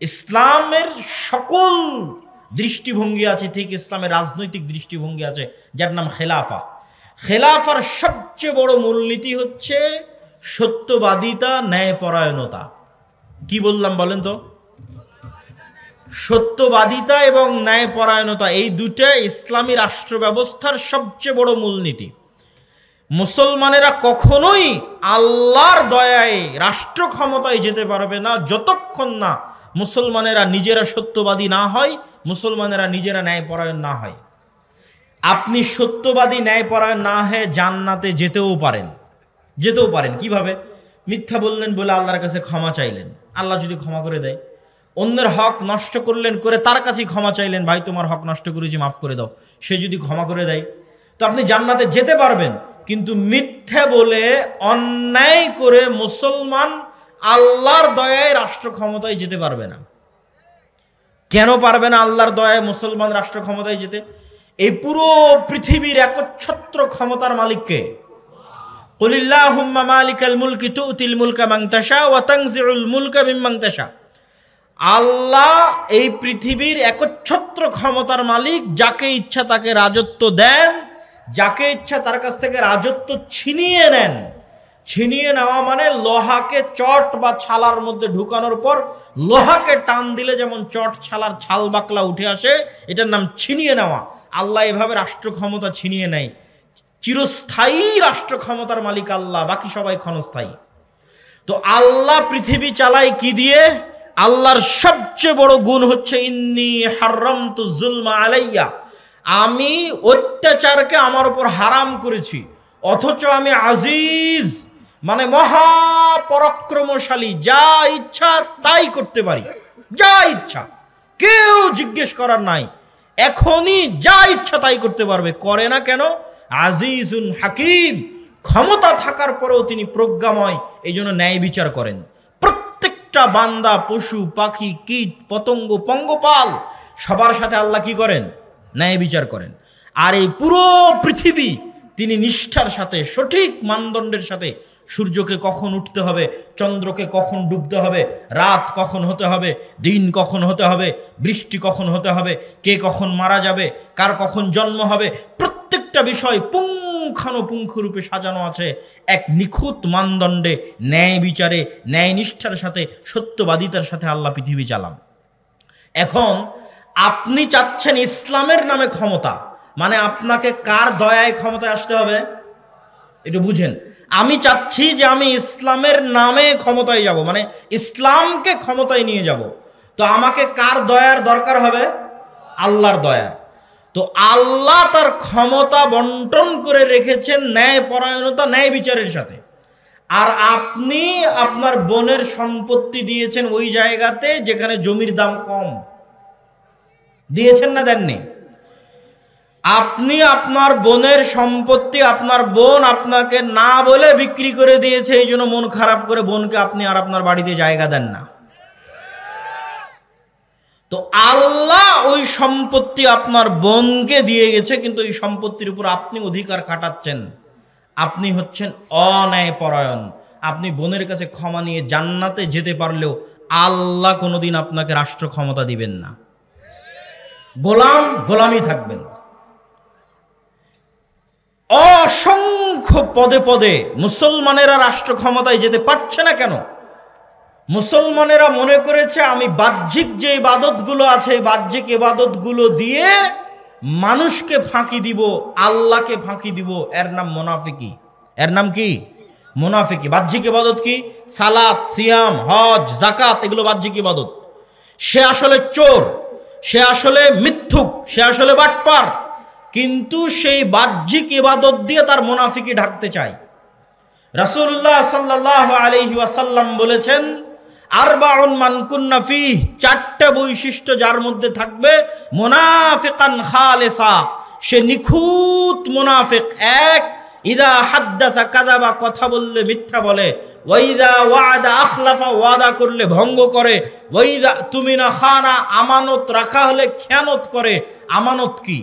ইসলামের সকল দৃষ্টিভঙ্গি আছে, ঠিক ইসলামের রাজনৈতিক দৃষ্টিভঙ্গি আছে যার নাম খেলাফা। খেলাফার সবচেয়ে বড় মূলনীতি হচ্ছে সত্যবাদিতা, ন্যায়পরায়ণতা। কি বললাম বলেন তো? সত্যবাদিতা এবং ন্যায়পরায়ণতা, এই দুটো ইসলামী রাষ্ট্র ব্যবস্থার সবচেয়ে বড় মূলনীতি। মুসলমানেরা কখনোই আল্লাহর দয়ায় রাষ্ট্র ক্ষমতায় যেতে পারবে না যতক্ষণ না মুসলমানেরা নিজেরা সত্যবাদী না হয়, মুসলমানেরা নিজেরা ন্যায়পরায়ণ না হয়। আপনি সত্যবাদী ন্যায়পরায়ণ না হয়ে জান্নাতে যেতেও পারেন। কিভাবে? মিথ্যা বললেন বলে আল্লাহর কাছে ক্ষমা চাইলেন, আল্লাহ যদি ক্ষমা করে দেয়। অন্যের হক নষ্ট করলেন, করে তার কাছেই ক্ষমা চাইলেন, ভাই তোমার হক নষ্ট করেছি মাফ করে দাও, সে যদি ক্ষমা করে দেয় তো আপনি জান্নাতে যেতে পারবেন। কিন্তু মিথ্যা বলে, অন্যায় করে মুসলমান আল্লাহর দয়ায় রাষ্ট্র ক্ষমতায় যেতে পারবে না। কেন পারবে না আল্লাহর দয়ায় মুসলমান রাষ্ট্র ক্ষমতায় যেতে? এই পুরো পৃথিবীর একচ্ছত্র ক্ষমতার মালিককে। কুলিল্লাহুম্মা মালিকাল মুলকি তুতিল মুলকা মান তাশা ওয়া তানজিউল মুলকা মিম্মান তাশা। আল্লাহ এই পৃথিবীর একচ্ছত্র ক্ষমতার মালিক, যাকে ইচ্ছা তাকে রাজত্ব দেন, যাকে ইচ্ছা তার কাছ থেকে রাজত্ব ছিনিয়ে নেন। ছিনিয়ে নেওয়া মানে লোহাকে চট বা ছালার মধ্যে ঢুকানোর পর লোহাকে টান দিলে যেমন চট ছালার ছাল বাকলা উঠে আসে, এটার নাম ছিনিয়ে নেওয়া। আল্লাহ এভাবে রাষ্ট্র ক্ষমতা ছিনিয়ে নেয়। চিরস্থায়ী রাষ্ট্র ক্ষমতার মালিক আল্লাহ, বাকি সবাই ক্ষণস্থায়ী। তো আল্লাহ পৃথিবী চালায় কি দিয়ে? আল্লাহর সবচেয়ে বড় গুণ হচ্ছে ইন্নী হারামতু যুলমা আলাইয়া, আমি অত্যাচারকে আমার উপর হারাম করেছি। অথচ আমি আজিজ, মানে মহাপরাক্রমশালী, যা ইচ্ছা তাই করতে পারি, যা ইচ্ছা, কেউ জিজ্ঞেস করার নাই, এখনই যা ইচ্ছা তাই করতে পারবে। করে না কেন? আজিজুন হাকিম, ক্ষমতা থাকার পরেও তিনি প্রজ্ঞাময়, এই জন্য ন্যায় বিচার করেন। প্রত্যেকটা বান্দা, পশু পাখি, কীট পতঙ্গ, পঙ্গপাল, সবার সাথে আল্লাহ কি করেন? ন্যায় বিচার করেন। আর এই পুরো পৃথিবী তিনি নিষ্ঠার সাথে, সঠিক মানদণ্ডের সাথে, সূর্যকে কখন উঠতে হবে, চন্দ্রকে কখন ডুবতে হবে, রাত কখন হতে হবে, দিন কখন হতে হবে, বৃষ্টি কখন হতে হবে, কে কখন মারা যাবে, কার কখন জন্ম হবে, প্রত্যেকটা বিষয় পুঙ্খানুপুঙ্খরূপে সাজানো আছে এক নিখুঁত মানদণ্ডে, ন্যায় বিচারে, ন্যায় নিষ্ঠার সাথে, সত্যবাদিতার সাথে আল্লাহ পৃথিবী চালান। এখন আপনি চাচ্ছেন ইসলামের নামে ক্ষমতা, মানে আপনাকে কার দয়ায় ক্ষমতায় আসতে হবে একটু বুঝেন। আমি চাচ্ছি যে আমি ইসলামের নামে ক্ষমতায় যাব, মানে ইসলামকে ক্ষমতায় নিয়ে যাব। তো আমাকে কার দয়ার দরকার হবে? আল্লাহর দয়ার। তো আল্লাহ তার ক্ষমতা বন্টন করে রেখেছেন ন্যায় পরায়ণতা, ন্যায় বিচারের সাথে। আর আপনি আপনার বোনের সম্পত্তি দিয়েছেন ওই জায়গাতে যেখানে জমির দাম কম। দিয়েছেন না দেননি? আপনি আপনার বোনের সম্পত্তি, আপনার বোন আপনাকে না বলে বিক্রি করে দিয়েছে, এই জন্য মন খারাপ করে বোনকে আপনি আর আপনার বাড়িতে জায়গা দেন না। তো আল্লাহ ওই সম্পত্তি আপনার বোনকে দিয়ে গেছে, কিন্তু এই সম্পত্তির উপর আপনি অধিকার খাটাচ্ছেন। আপনি হচ্ছেন অন্যায়পরায়ণ। আপনি বোনের কাছে ক্ষমা নিয়ে জান্নাতে যেতে পারলেও আল্লাহ কোনোদিন আপনাকে রাষ্ট্র ক্ষমতা দিবেন না। গোলামই থাকবেন। অসংখ্য পদে পদে মুসলমানেরা রাষ্ট্র ক্ষমতায় যেতে পারছে না কেন? মুসলমানেরা মনে করেছে আমি বাহ্যিক যে ইবাদতগুলো আছে এই বাহ্যিক ইবাদতগুলো দিয়ে মানুষকে ফাঁকি দিব, আল্লাহকে ফাঁকি দিব। এর নাম মুনাফিকি। এর নাম কি? মুনাফিকি। বাহ্যিক ইবাদত কি? সালাত, সিয়াম, হজ, যাকাত, এগুলো বাহ্যিক ইবাদত। সে আসলে চোর, সে আসলে মিথ্যুক, সে আসলে বাটপার, কিন্তু সেই বাহ্যিক ইবাদত দিয়ে তার মুনাফিকি ঢাকতে চায়। রাসূলুল্লাহ সাল্লাল্লাহু আলাইহি ওয়াসাল্লাম বলেছেন, আরবাউন মান কুন্না ফিহি, চারটা বৈশিষ্ট্য যার মধ্যে থাকবে, মুনাফিকান খালিসা, সে নিখুঁত মুনাফিক। এক, ইদা হাদ্দাসা কাযাবা, কথা বললে মিথ্যা বলে। ওয়া ইদা ওয়াদা আখলাফা, ওয়াদা করলে ভঙ্গ করে। ওয়া ইদা তুমিনা খানা, আমানত রাখা হলে খেয়ানত করে। আমানত কি?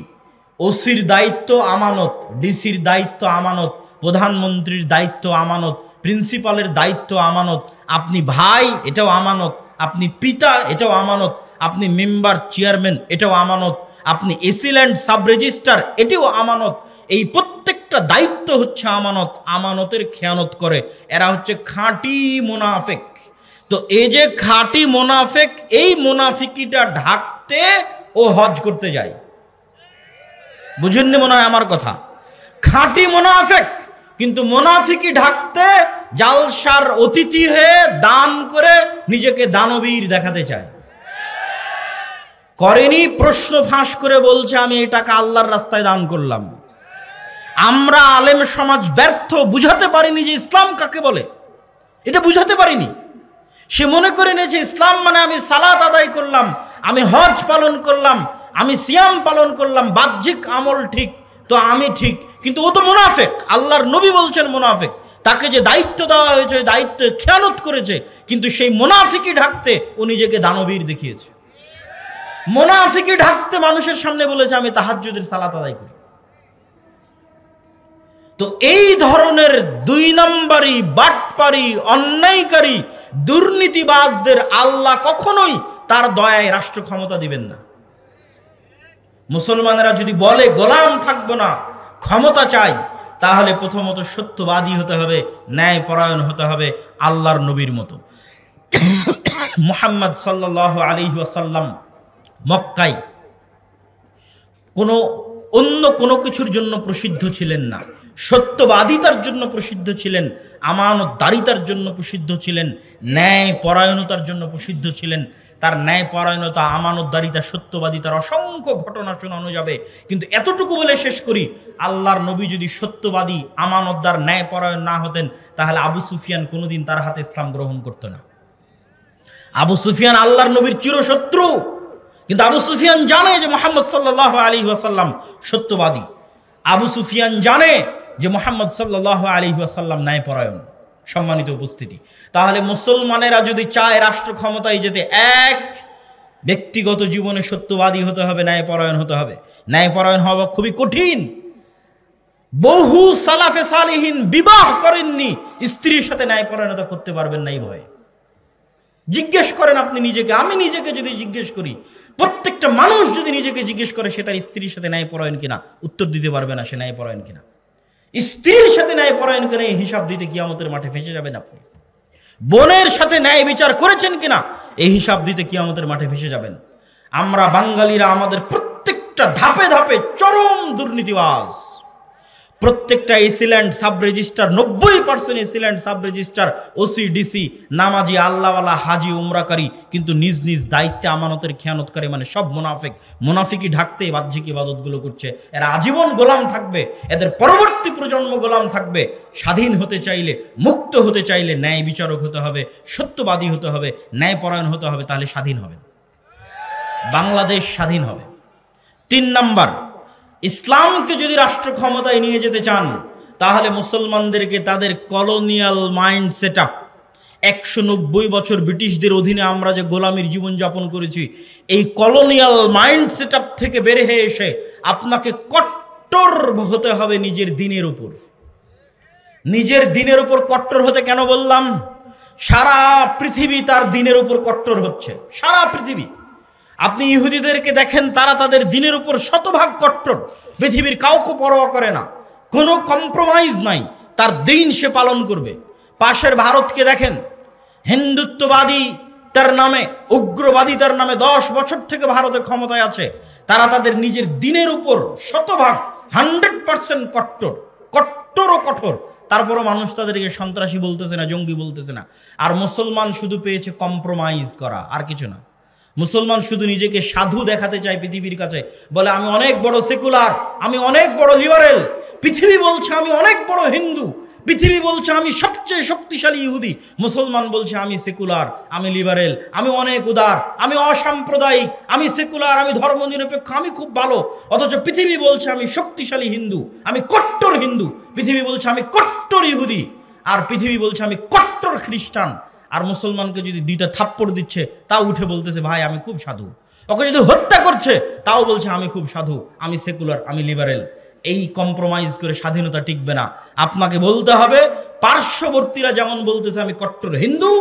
ওসির দায়িত্ব আমানত, ডিসির দায়িত্ব আমানত, প্রধানমন্ত্রীর দায়িত্ব আমানত, প্রিন্সিপালের দায়িত্ব আমানত, আপনি ভাই এটাও আমানত, আপনি পিতা এটাও আমানত, আপনি মেম্বার চেয়ারম্যান এটাও আমানত, আপনি এসিল্যান্ড সাব রেজিস্ট্রার এটাও আমানত। এই প্রত্যেকটা দায়িত্ব হচ্ছে আমানত। আমানতের খেয়ানত করে। এরা হচ্ছে খাঁটি মুনাফিক। তো এই যে খাঁটি মুনাফিক, এই মুনাফিকিটা ঢাকতে ও হজ করতে যায়। বুঝেননি মনে হয় আমার কথা? খাঁটি মুনাফিক, কিন্তু মুনাফিকি ঢাকতে জালসার অতিথি হয়ে দান করে নিজেকে দানবীর দেখাতে চায়। করেনি, প্রশ্ন ফাঁস করে বলছে আমি এই টাকা আল্লাহর রাস্তায় দান করলাম। আমরা আলেম সমাজ ব্যর্থ, বুঝাতে পারিনি যে ইসলাম কাকে বলে। এটা বুঝাতে পারিনি। সে মনে করে নিয়েছে ইসলাম মানে আমি সালাত আদায় করলাম, আমি হজ পালন করলাম, আমি সিয়াম পালন করলাম, বাহ্যিক আমল ঠিক, তো আমি ঠিক। কিন্তু ও তো মুনাফিক। আল্লাহর নবী বলছেন মুনাফিক। তাকে যে দায়িত্ব দেওয়া হয়েছে ওই দায়িত্বে খেয়ানত করেছে, কিন্তু সেই মুনাফিকি ঢাকতে ও নিজেকে দানবীর দেখিয়েছে। মুনাফিকি ঢাকতে মানুষের সামনে বলেছে আমি তাহাজ্জুদের সালাত আদায় করি। তো এই ধরনের দুই নম্বরই বাটপারি, অন্যায়কারী, দুর্নীতিবাজদের আল্লাহ কখনোই তার দয়ায় রাষ্ট্র ক্ষমতা দিবেন না। মুসলমানেরা যদি বলে গোলাম থাকবো না, ক্ষমতা চাই, তাহলে প্রথমত সত্যবাদী হতে হবে, ন্যায়পরায়ণ হতে হবে, আল্লাহর নবীর মতো। মুহাম্মদ সাল্লাল্লাহু আলাইহি ওয়াসাল্লাম মক্কায় অন্য কোনো কিছুর জন্য প্রসিদ্ধ ছিলেন না। সত্যবাদিতার জন্য প্রসিদ্ধ ছিলেন, আমানতদারিতার জন্য প্রসিদ্ধ ছিলেন, ন্যায়পরায়ণতার জন্য প্রসিদ্ধ ছিলেন। তার ন্যায়পরায়ণতা, আমানতদারিতা, সত্যবাদিতার অসংখ্য ঘটনা শোনানো যাবে, কিন্তু এতটুকু বলে শেষ করি, আল্লাহর নবী যদি সত্যবাদী, আমানতদার, ন্যায়পরায়ণ না হতেন, তাহলে আবু সুফিয়ান কোনোদিন তার হাতে ইসলাম গ্রহণ করতো না। আবু সুফিয়ান আল্লাহর নবীর চিরশত্রু, কিন্তু আবু সুফিয়ান জানে যে মুহাম্মদ সাল্লাল্লাহু আলাইহি ওয়াসাল্লাম সত্যবাদী। আবু সুফিয়ান জানে যে মুহাম্মদ সাল্লাল্লাহু আলাইহি ওয়াসাল্লাম ন্যায়পরায়ণ। সম্মানিত উপস্থিতি, তাহলে মুসলমানেরা যদি চায় রাষ্ট্র ক্ষমতায় যেতে, এক, ব্যক্তিগত জীবনে সত্যবাদী হতে হবে, ন্যায়পরায়ণ হতে হবে। ন্যায়পরায়ণ হওয়া খুবই কঠিন। বহু সালাফে সালিহিন বিবাহ করেননি, স্ত্রীর সাথে ন্যায়পরায়ণতা করতে পারবেন না এই ভয়ে। জিজ্ঞেস করেন আপনি নিজেকে, আমি নিজেকে যদি জিজ্ঞেস করি, প্রত্যেকটা মানুষ যদি নিজেকে জিজ্ঞেস করে সে তার স্ত্রীর সাথে ন্যায়পরায়ণ কিনা, উত্তর দিতে পারবে না সে ন্যায়পরায়ণ কিনা। স্ত্রীর সাথে ন্যায়পরায়ণ কিনা এই হিসাব দিতে কিয়ামতের মাঠে ফেসে যাবেন আপনি। বোনের সাথে ন্যায় বিচার করেছেন কিনা এই হিসাব দিতে কিয়ামতের মাঠে ফেসে যাবেন। আমরা বাঙালিরা আমাদের প্রত্যেকটা ধাপে ধাপে চরম দুর্নীতিবাজ। প্রত্যেকটা AC land sub registrar, 90% AC land sub registrar, OC, DC, নামাজি, আল্লাহওয়ালা, হাজি, উমরাকারী, কিন্তু নিজ নিজ দায়িত্বে আমানতের খেয়ানতকারী, মানে সব মুনাফিক। মুনাফিকি ঢাকতে বাহ্যিক ইবাদতগুলো করছে। এরা আজীবন গোলাম থাকবে, এদের পরবর্তী প্রজন্ম গোলাম থাকবে। স্বাধীন হতে চাইলে, মুক্ত হতে চাইলে ন্যায় বিচারক হতে হবে, সত্যবাদী হতে হবে, ন্যায়পরায়ণ হতে হবে, তাহলে স্বাধীন হবে, বাংলাদেশ স্বাধীন হবে। 3 নাম্বার, ইসলামকে যদি রাষ্ট্র ক্ষমতায় নিয়ে যেতে চান, তাহলে মুসলমানদেরকে তাদের কলোনিয়াল মাইন্ড সেট আপ, 190 বছর ব্রিটিশদের অধীনে আমরা যে গোলামির জীবনযাপন করেছি, এই কলোনিয়াল মাইন্ড সেট আপ থেকে বের হয়ে এসে আপনাকে কট্টর হতে হবে নিজের দিনের উপর। নিজের দিনের উপর কট্টর হতে কেন বললাম? সারা পৃথিবী তার দিনের উপর কট্টর হচ্ছে, সারা পৃথিবী। আপনি ইহুদিদেরকে দেখেন, তারা তাদের দিনের উপর শতভাগ কট্টর, পৃথিবীর কাউকে পরোয়া করে না। কোনো কম্প্রোমাইজ নাই, তার দিন সে পালন করবে। পাশের ভারতকে দেখেন, হিন্দুত্ববাদী তার নামে, উগ্রবাদী তার নামে 10 বছর থেকে ভারতে ক্ষমতায় আছে। তারা তাদের নিজের দিনের উপর 100% 100% কট্টর, কট্টর ও কঠোর। তারপরও মানুষ তাদেরকে সন্ত্রাসী বলতেছে না, জঙ্গি বলতেছে না। আর মুসলমান শুধু পেয়েছে কম্প্রোমাইজ করা, আর কিছু না। মুসলমান শুধু নিজেকে সাধু দেখাতে চায় পৃথিবীর কাছে, বলে আমি অনেক বড় সেকুলার, আমি অনেক বড় লিবারেল। পৃথিবী বলছে আমি অনেক বড় হিন্দু, পৃথিবী বলছে আমি সবচেয়ে শক্তিশালী ইহুদি। মুসলমান বলছে আমি সেকুলার, আমি লিবারেল, আমি অনেক উদার, আমি অসাম্প্রদায়িক, আমি সেকুলার, আমি ধর্মনিরপেক্ষ, আমি খুব ভালো। অথচ পৃথিবী বলছে আমি শক্তিশালী হিন্দু, আমি কট্টর হিন্দু। পৃথিবী বলছে আমি কট্টর ইহুদি, আর পৃথিবী বলছে আমি কট্টর খ্রিস্টান। আর মুসলমানকে যদি 2টা থাপ্পড় দিচ্ছে তাও উঠে বলতেছে ভাই আমি খুব সাধু। ওকে যদি হত্যা করছে তাও বলছে আমি খুব সাধু, আমি সেকুলার, আমি লিবারেল। এই কম্প্রোমাইজ করে স্বাধীনতা টিকবে না। আপনাকে বলতে হবে, পার্শ্ববর্তীরা যেমন বলতেছে আমি কট্টর হিন্দু,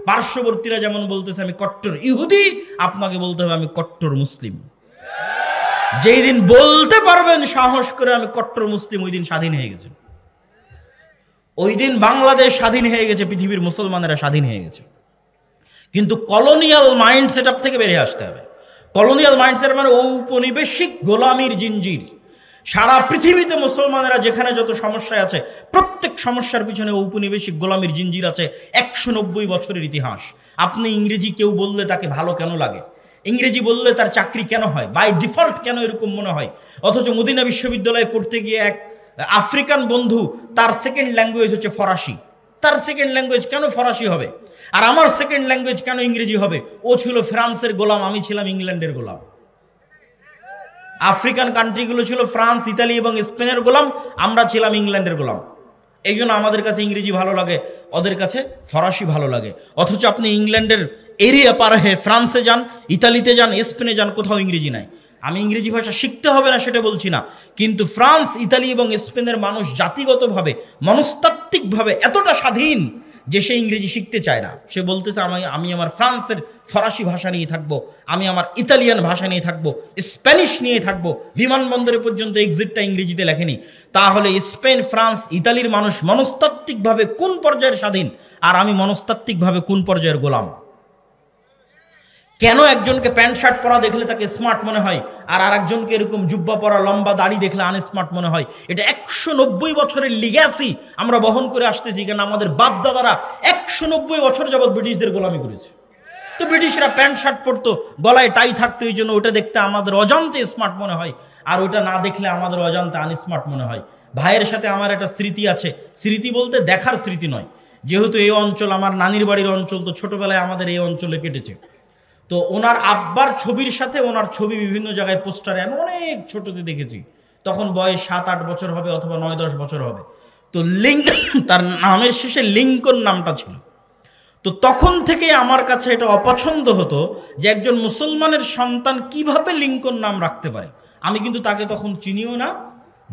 পার্শ্ববর্তীরা যেমন বলতেছে আমি কট্টর ইহুদি, আপনাকে বলতে হবে আমি কট্টর মুসলিম। যেই দিন বলতে পারবেন সাহস করে আমি কট্টর মুসলিম, ওই দিন স্বাধীন হয়ে গেছে। ওই দিন বাংলাদেশ স্বাধীন হয়ে গেছে, পৃথিবীর মুসলমানেরা স্বাধীন হয়ে গেছে। কিন্তু কলোনিয়াল মাইন্ড সেট আপ থেকে বেরিয়ে আসতে হবে। কলোনিয়াল মাইন্ড সেট মানে ঔপনিবেশিক গোলামির জিঞ্জির। সারা পৃথিবীতে মুসলমানেরা যেখানে যত সমস্যায় আছে, প্রত্যেক সমস্যার পিছনে ঔপনিবেশিক গোলামির জিঞ্জির আছে। 190 বছরের ইতিহাস। আপনি ইংরেজি কেউ বললে তাকে ভালো কেন লাগে? ইংরেজি বললে তার চাকরি কেন হয়? বাই ডিফল্ট কেন এরকম মনে হয়? অথচ মদিনা বিশ্ববিদ্যালয়ে পড়তে গিয়ে এক আফ্রিকান বন্ধু, তার সেকেন্ড ল্যাঙ্গুয়েজ হচ্ছে ফরাসি। তার সেকেন্ড ল্যাঙ্গুয়েজ কেন ফরাসি হবে? আর আমার সেকেন্ড ল্যাঙ্গুয়েজ কেন ইংরেজি হবে? ও ছিল ফ্রান্সের গোলাম, আমি ছিলাম ইংল্যান্ডের গোলাম। আফ্রিকান কান্ট্রিগুলো ছিল ফ্রান্স, ইতালি এবং স্পেনের গোলাম, আমরা ছিলাম ইংল্যান্ডের গোলাম। এই জন্য আমাদের কাছে ইংরেজি ভালো লাগে, ওদের কাছে ফরাসি ভালো লাগে। অথচ আপনি ইংল্যান্ডের এরিয়া পার হয়ে ফ্রান্সে যান, ইতালিতে যান, স্পেনে যান, কোথাও ইংরেজি নাই। আমি ইংরেজি ভাষা শিখতে হবে না সেটা বলছি না, কিন্তু ফ্রান্স, ইতালি এবং স্পেনের মানুষ জাতিগতভাবে, মনস্তাত্ত্বিকভাবে এতটা স্বাধীন যে সে ইংরেজি শিখতে চায় না। সে বলতেছে আমি আমার ফ্রান্সের ফরাসি ভাষা নিয়ে থাকবো, আমি আমার ইতালিয়ান ভাষা নিয়ে থাকবো, স্প্যানিশ নিয়ে থাকবো। বিমানবন্দরে পর্যন্ত এক্সিটটা ইংরেজিতে লেখেনি। তাহলে স্পেন, ফ্রান্স, ইতালির মানুষ মনস্তাত্ত্বিকভাবে কোন পর্যায়ের স্বাধীন, আর আমি মনস্তাত্ত্বিকভাবে কোন পর্যায়ের গোলাম? কেন একজনকে প্যান্ট শার্ট পরা দেখলে তাকে স্মার্ট মনে হয়, আর আরেকজনকে এরকম জুব্বা পরা, লম্বা দাড়ি দেখলে আনস্মার্ট মনে হয়? এটা 190 বছরের লিগ্যাসি আমরা বহন করে আসতেছি। কেন? আমাদের বাপ দাদারা 190 বছর যাবৎ ব্রিটিশদের গোলামি করেছে। তো ব্রিটিশরা প্যান্ট শার্ট পরতো, গলায় টাই থাকতো, এই জন্য ওটা দেখতে আমাদের অজান্তে স্মার্ট মনে হয়, আর ওটা না দেখলে আমাদের অজান্তে আনস্মার্ট মনে হয়। ভাইয়ের সাথে আমার একটা স্মৃতি আছে, স্মৃতি বলতে দেখার স্মৃতি নয়। যেহেতু এই অঞ্চল আমার নানির বাড়ির অঞ্চল, তো ছোটবেলায় আমাদের এই অঞ্চলে কেটেছে। তো ওনার আব্বার ছবির সাথে ওনার ছবি বিভিন্ন জায়গায় পোস্টারে আমি অনেক ছোটতে দেখেছি। তখন বয়স 7-8 বছর হবে, অথবা 9-10 বছর হবে। তো তার নামের শেষে লিঙ্কন নামটা ছিল। তো তখন থেকে আমার কাছে এটা অপছন্দ হতো যে একজন মুসলমানের সন্তান কিভাবে লিঙ্কন নাম রাখতে পারে। আমি কিন্তু তাকে তখন চিনিও না,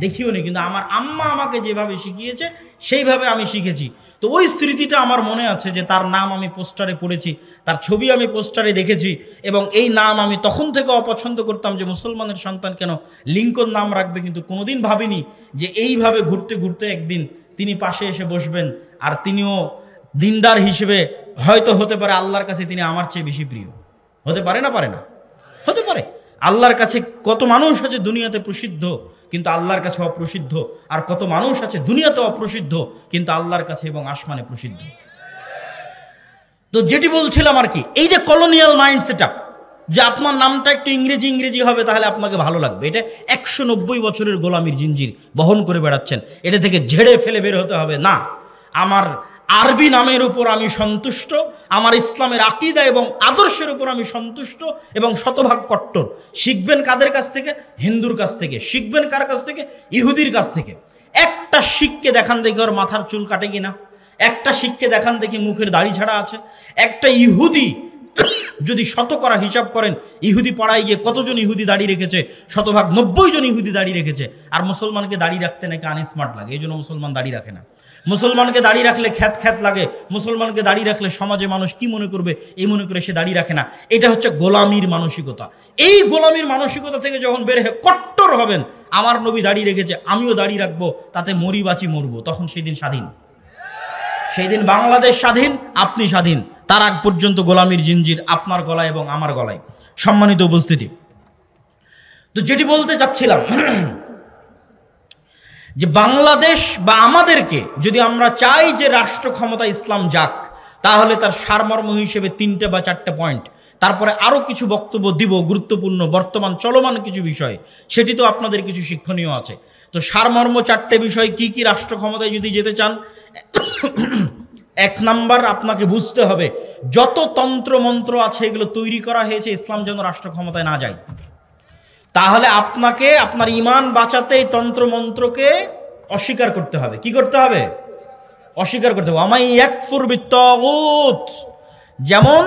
দেখিও নি, কিন্তু আমার আম্মা আমাকে যেভাবে শিখিয়েছে সেইভাবে আমি শিখেছি। তো ওই স্মৃতিটা আমার মনে আছে যে তার নাম আমি পোস্টারে পড়েছি, তার ছবি আমি পোস্টারে দেখেছি, এবং এই নাম আমি তখন থেকে অপছন্দ করতাম যে মুসলমানের সন্তান কেন লিঙ্কন নাম রাখবে। কিন্তু কোনোদিন ভাবিনি যে এইভাবে ঘুরতে ঘুরতে একদিন তিনি পাশে এসে বসবেন, আর তিনিও দিনদার হিসেবে হয়তো হতে পারে আল্লাহর কাছে তিনি আমার চেয়ে বেশি প্রিয়। হতে পারে না? পারে না? হতে পারে। আল্লাহর কাছে কত মানুষ আছে দুনিয়াতে প্রসিদ্ধ কিন্তু আল্লাহর কাছে অপ্রসিদ্ধ, আর কত মানুষ আছে দুনিয়াতে অপ্রসিদ্ধ কিন্তু আল্লাহর কাছে এবং আসমানে প্রসিদ্ধ। তো যেটি বলছিলাম আর কি, এই যে কলোনিয়াল মাইন্ড সেট আপ, যে আপনার নামটা একটু ইংরেজি ইংরেজি হবে তাহলে আপনাকে ভালো লাগবে, এটা 190 বছরের গোলামির জিঞ্জির বহন করে বেড়াচ্ছেন। এটা থেকে ঝেড়ে ফেলে বের হতে হবে না। আমার আরবি নামের উপর আমি সন্তুষ্ট, আমার ইসলামের আকীদা এবং আদর্শের উপর আমি সন্তুষ্ট এবং শতভাগ কট্টর। শিখবেন কাদের কাছ থেকে? হিন্দুর কাছ থেকে। শিখবেন কার কাছ থেকে? ইহুদির কাছ থেকে। একটা শিখকে দেখান দেখি ওর মাথার চুল কাটে কিনা, একটা শিখকে দেখান দেখি মুখের দাড়ি ছাড়া আছে। একটা ইহুদি যদি শতকরা হিসাব করেন, ইহুদি পাড়ায় গিয়ে কতজন ইহুদি দাড়ি রেখেছে? শতভাগ 90 জন ইহুদি দাড়ি রেখেছে। আর মুসলমানকে দাড়ি রাখতে নাকি আনস্মার্ট লাগে, এই জন্য মুসলমান দাড়ি রাখে না। মুসলমানকে দাড়ি রাখলে খ্যাত খ্যাত লাগে, মুসলমানকে দাড়ি রাখলে সমাজে মানুষ কি মনে করবে এই মনে করে সে দাড়ি রাখে না। এটা হচ্ছে গোলামির মানসিকতা। এই গোলামির মানসিকতা থেকে যখন বের হয়ে কট্টর হবেন, আমার নবী দাড়ি রেখেছে আমিও দাড়ি রাখবো, তাতে মরি বাঁচি মরবো, তখন সেই দিন স্বাধীন। সেই দিন বাংলাদেশ স্বাধীন, আপনি স্বাধীন। তার আগ পর্যন্ত গোলামির জিঞ্জির আপনার গলায় এবং আমার গলায়। সম্মানিত উপস্থিতি, তো যেটি বলতে চাচ্ছিলাম যে বাংলাদেশ বা আমাদেরকে যদি আমরা চাই যে রাষ্ট্র ক্ষমতা ইসলাম যাক, তাহলে তার সারমর্ম হিসেবে 3টে বা 4টে পয়েন্ট, তারপরে আরও কিছু বক্তব্য দিব গুরুত্বপূর্ণ বর্তমান চলমান কিছু বিষয়, সেটি তো আপনাদের কিছু শিক্ষণীয় আছে। তো সারমর্ম 4টে বিষয় কি কি রাষ্ট্র ক্ষমতায় যদি যেতে চান। 1 নাম্বার, আপনাকে বুঝতে হবে যত তন্ত্রমন্ত্র আছে এগুলো তৈরি করা হয়েছে ইসলাম যেন রাষ্ট্র ক্ষমতায় না যায়। তাহলে আপনাকে আপনার ঈমান বাঁচাতে এই তন্ত্রমন্ত্রকে অস্বীকার করতে হবে। কি করতে হবে? অস্বীকার করতে হবে। আমাই ইয়াকফুর বিত্তাগুত, যেমন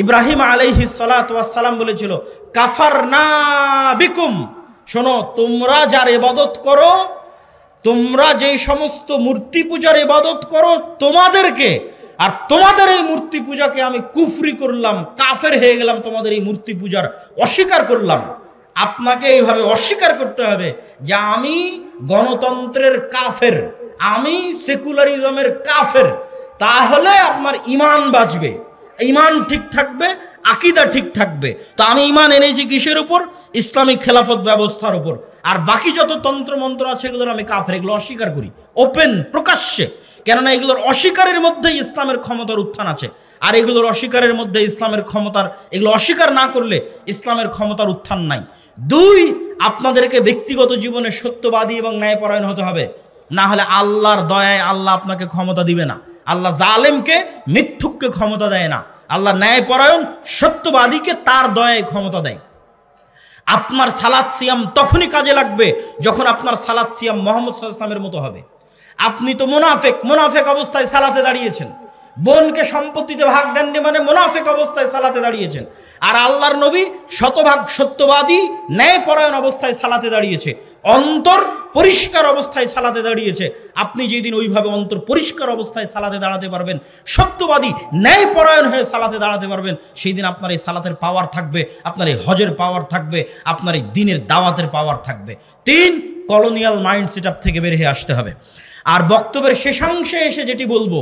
ইব্রাহিম আলাইহিস সালাতু ওয়াস সালাম বলেছিল কাফারনা বিকুম, শোনো তোমরা যার ইবাদত করো, তোমরা যেই সমস্ত মূর্তি পূজার ইবাদত করো তোমাদেরকে, আর তোমাদের এই মূর্তি পূজাকে আমি কুফরি করলাম, কাফের হয়ে গেলাম, তোমাদের এই মূর্তি পূজার অস্বীকার করলাম। আপনাকে এইভাবে অস্বীকার করতে হবে যে আমি গণতন্ত্রের কাফের, আমি সেকুলারিজমের কাফের। তাহলে আপনার ঈমান বাঁচবে, ঈমান ঠিক থাকবে, আকীদা ঠিক থাকবে। তো আমি ঈমান এনেছি কিসের উপর? ইসলামিক খেলাফত ব্যবস্থার উপর। আর বাকি যত তন্ত্রমন্ত্র আছে এগুলোর আমি কাফের, এগুলো অস্বীকার করি ওপেন প্রকাশ্যে। কেননা এগুলোর অস্বীকারের মধ্যে ইসলামের ক্ষমতার উত্থান আছে, আর এগুলোর অস্বীকারের মধ্যে ইসলামের ক্ষমতার, এগুলো অস্বীকার না করলে ইসলামের ক্ষমতার উত্থান নাই। 2, আপনাদেরকে ব্যক্তিগত জীবনে সত্যবাদী এবং ন্যায়পরায়ণ হতে হবে, না হলে আল্লাহর দয়ায় আল্লাহ আপনাকে ক্ষমতা দিবে না। আল্লাহ জালেমকে, মিথ্যুককে ক্ষমতা দেয় না, আল্লাহ ন্যায়পরায়ণ সত্যবাদীকে তার দয়ায় ক্ষমতা দেয়। আপনার সালাত সিয়াম তখনই কাজে লাগবে যখন আপনার সালাত সিয়াম মুহাম্মদ সাল্লাল্লাহু আলাইহি ওয়াসাল্লামের মতো হবে। আপনি তো মুনাফেক অবস্থায় সালাতে দাঁড়িয়েছেন, বোনকে সম্পত্তিতে ভাগ দেননি মানে মুনাফেক অবস্থায় সালাতে দাঁড়িয়েছেন। আর আল্লাহর নবী শতভাগ সত্যবাদী ন্যায়পরায়ণ অবস্থায় সালাতে দাঁড়িয়েছে, অন্তর পরিষ্কার অবস্থায় সালাতে দাঁড়িয়েছে। আপনি যেদিন ওইভাবে অন্তর পরিষ্কার অবস্থায় সালাতে দাঁড়াতে পারবেন, সত্যবাদী ন্যায়পরায়ণ হয়ে সালাতে দাঁড়াতে পারবেন, সেই দিন আপনার এই সালাতের পাওয়ার থাকবে, আপনার এই হজের পাওয়ার থাকবে, আপনার এই দ্বীনের দাওয়াতের পাওয়ার থাকবে। 3, কলোনিয়াল মাইন্ড সেটআপ থেকে বের হয়ে আসতে হবে। আর বক্তব্যের শেষাংশে এসে যেটি বলবো,